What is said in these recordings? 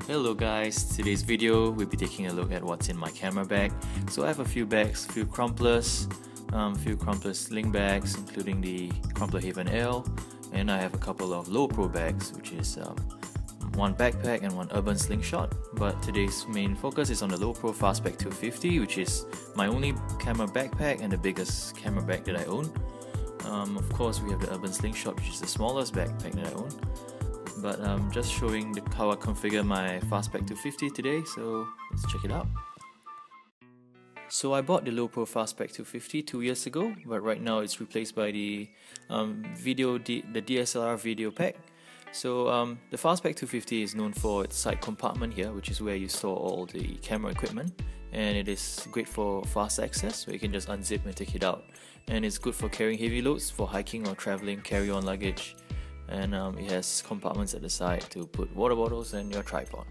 Hello guys, today's video we'll be taking a look at what's in my camera bag. So I have a few bags, few crumplers sling bags including the Crumpler Haven L, and I have a couple of Lowepro bags, which is one backpack and one urban slingshot. But today's main focus is on the Lowepro Fastpack 250, which is my only camera backpack and the biggest camera bag that I own. Of course we have the urban slingshot, which is the smallest backpack that I own. But I'm just showing how I configure my Fastpack 250 today, so let's check it out. So I bought the Lowepro Fastpack 250 2 years ago, but right now it's replaced by the DSLR video pack. So the Fastpack 250 is known for its side compartment here, which is where you store all the camera equipment, and it is great for fast access, where you can just unzip and take it out. And it's good for carrying heavy loads for hiking or traveling, carry-on luggage. And it has compartments at the side to put water bottles and your tripod.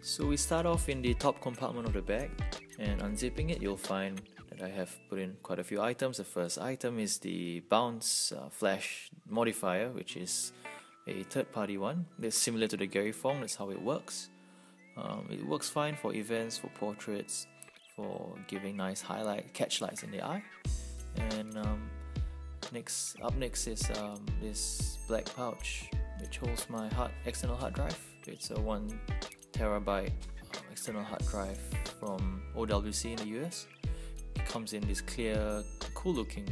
So we start off in the top compartment of the bag, and unzipping it you'll find that I have put in quite a few items. The first item is the bounce flash modifier, which is a third-party one. It's similar to the Gary Fong, that's how it works. It works fine for events, for portraits, for giving nice catch lights in the eye. And up next is this black pouch, which holds my external hard drive. It's a 1 terabyte external hard drive from OWC in the US. It comes in this clear, cool looking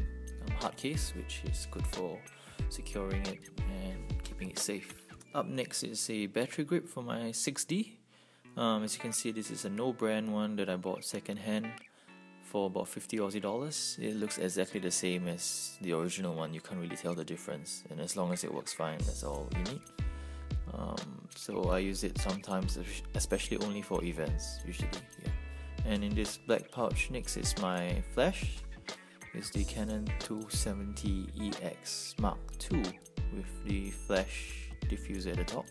hard case, which is good for securing it and keeping it safe. Up next is a battery grip for my 6D. As you can see, this is a no brand one that I bought second hand for about 50 Aussie dollars. It looks exactly the same as the original one. You can't really tell the difference, and as long as it works fine, that's all you need. So I use it sometimes, especially only for events usually. Yeah. And in this black pouch next is my flash. It's the Canon 270EX Mark II with the flash diffuser at the top.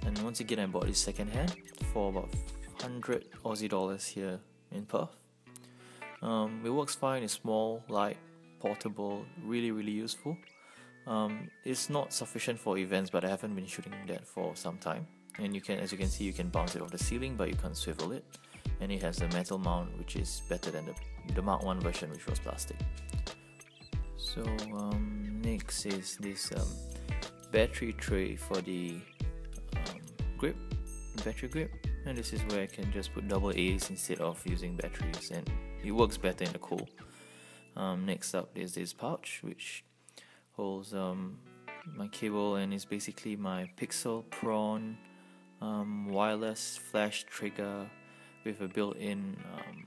And once again, I bought this second hand for about 100 Aussie dollars here in Perth. It works fine. It's small, light, portable, really useful. It's not sufficient for events, but I haven't been shooting that for some time. And as you can see, you can bounce it off the ceiling, but you can't swivel it. And it has a metal mount, which is better than the Mark I version, which was plastic. So next is this battery tray for the battery grip. And this is where I can just put double A's instead of using batteries, and it works better in the cold. Next up is this pouch, which holds my cable, and is basically my Pixel Prawn wireless flash trigger with a built-in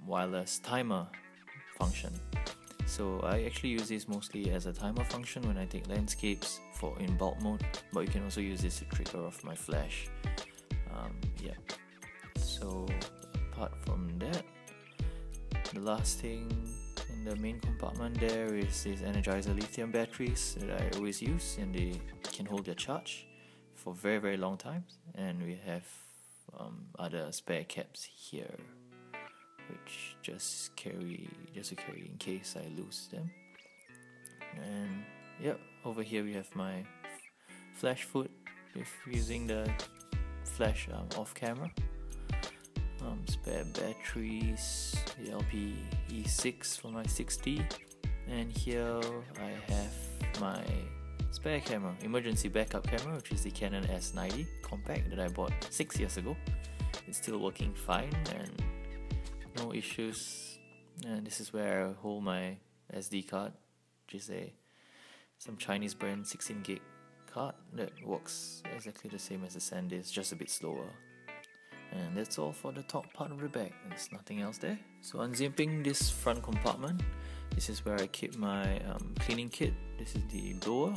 wireless timer function. So I actually use this mostly as a timer function when I take landscapes in bulk mode, but you can also use this to trigger off my flash. So apart from that, the last thing in the main compartment there is these Energizer lithium batteries that I always use, and they can hold their charge for very long times. And we have other spare caps here, which just to carry in case I lose them. And over here we have my flash foot with using the flash off camera. Spare batteries, the LP-E6 for my 6D, and here I have my spare camera, emergency backup camera, which is the Canon S90 compact that I bought 6 years ago. It's still working fine and no issues. And this is where I hold my SD card, which is some Chinese brand 16 gig card that works exactly the same as the SanDisk, just a bit slower. And that's all for the top part of the bag. There's nothing else there. So unzipping this front compartment, this is where I keep my cleaning kit. This is the blower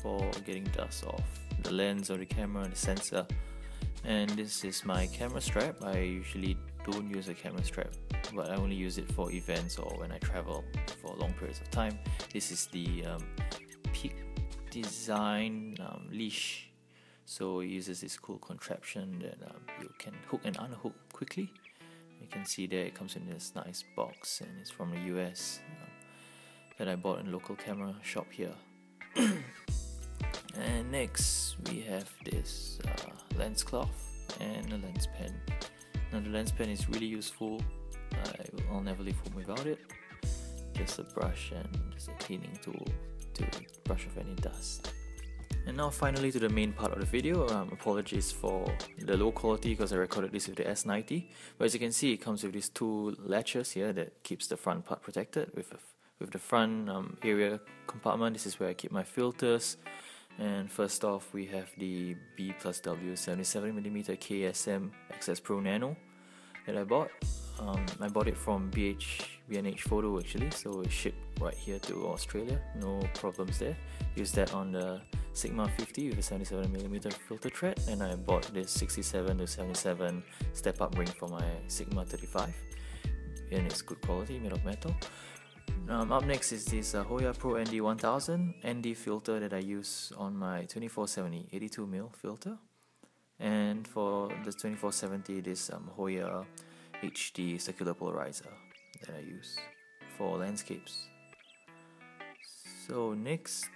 for getting dust off the lens or the camera, the sensor. And this is my camera strap. I usually don't use a camera strap, but I only use it for events or when I travel for long periods of time. This is the Peak Design leash. So it uses this cool contraption that you can hook and unhook quickly. You can see there it comes in this nice box, and it's from the US that I bought in a local camera shop here. And next we have this lens cloth. and a lens pen. Now the lens pen is really useful. I'll never leave home without it. Just a brush and just a cleaning tool to brush off any dust. And now finally to the main part of the video. Apologies for the low quality because I recorded this with the S90. But as you can see, it comes with these two latches here that keeps the front part protected. With the front area compartment, this is where I keep my filters. And first off, we have the B+W 77mm KSM XS Pro Nano that I bought. I bought it from B&H Photo actually, so it shipped right here to Australia, no problems there. Used that on the Sigma 50 with a 77mm filter thread, and I bought this 67-77 step up ring for my Sigma 35, and it's good quality, made of metal. Up next is this Hoya Pro ND1000 ND filter that I use on my 2470 82mm filter, and for the 2470 this Hoya HD circular polarizer that I use for landscapes. So next,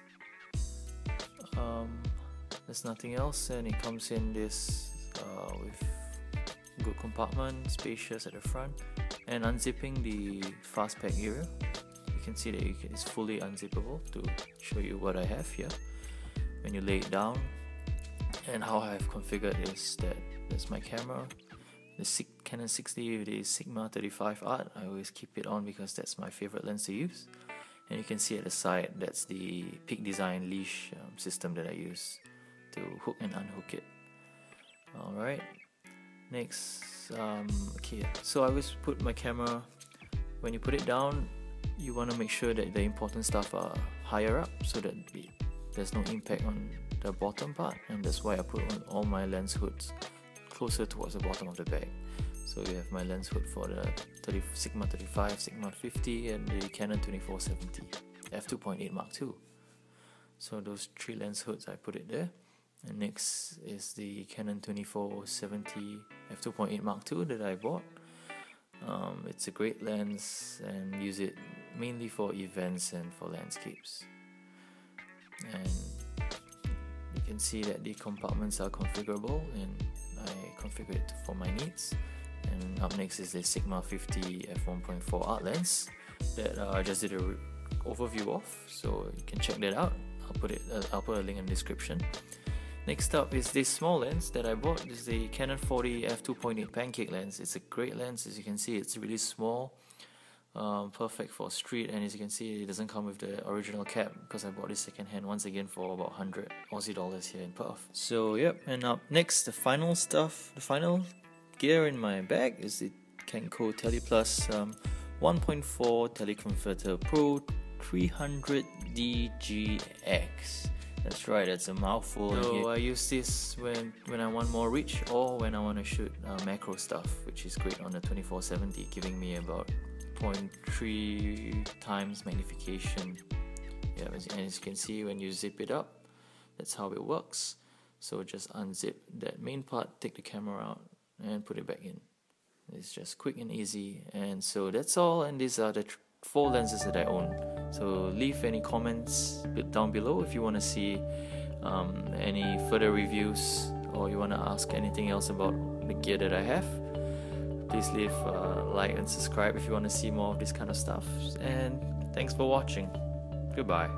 there's nothing else, and it comes in this with good compartment, spacious at the front, and unzipping the Fastpack area. You can see that it's fully unzippable to show you what I have here. When you lay it down, and how I have configured is that there's my camera, the Canon 60 with the Sigma 35 art. I always keep it on because that's my favorite lens to use. And you can see at the side, that's the Peak Design leash system that I use to hook and unhook it. Alright, next, okay, so I always put my camera, when you put it down, you want to make sure that the important stuff are higher up so that there's no impact on the bottom part, and that's why I put on all my lens hoods closer towards the bottom of the bag. So you have my lens hood for the Sigma 35, Sigma 50 and the Canon 2470 f2.8 Mark II. So those three lens hoods, I put it there. And next is the Canon 2470 f2.8 Mark II that I bought. It's a great lens and use it mainly for events and for landscapes. And you can see that the compartments are configurable, and I configured it for my needs. And up next is the Sigma 50 f1.4 art lens that I just did a overview of, so you can check that out. I'll put a link in the description. Next up is this small lens that I bought. This is the Canon 40 f2.8 pancake lens. It's a great lens. As you can see, it's really small, perfect for street, and as you can see, it doesn't come with the original cap because I bought this second hand once again for about 100 Aussie dollars here in Perth. So yep, and up next, the final gear in my bag is the Kenko TelePlus 1.4 Teleconverter Pro 300 DGX. That's right, that's a mouthful. So I use this when I want more reach, or when I want to shoot macro stuff, which is great on the 2470, giving me about 0.3 times magnification. Yeah, and as you can see, when you zip it up, that's how it works. So just unzip that main part, take the camera out, and put it back in. It's just quick and easy. And so that's all, and these are the 4 lenses that I own. So leave any comments down below if you want to see any further reviews, or you want to ask anything else about the gear that I have. Please leave a like and subscribe if you want to see more of this kind of stuff. And thanks for watching. Goodbye.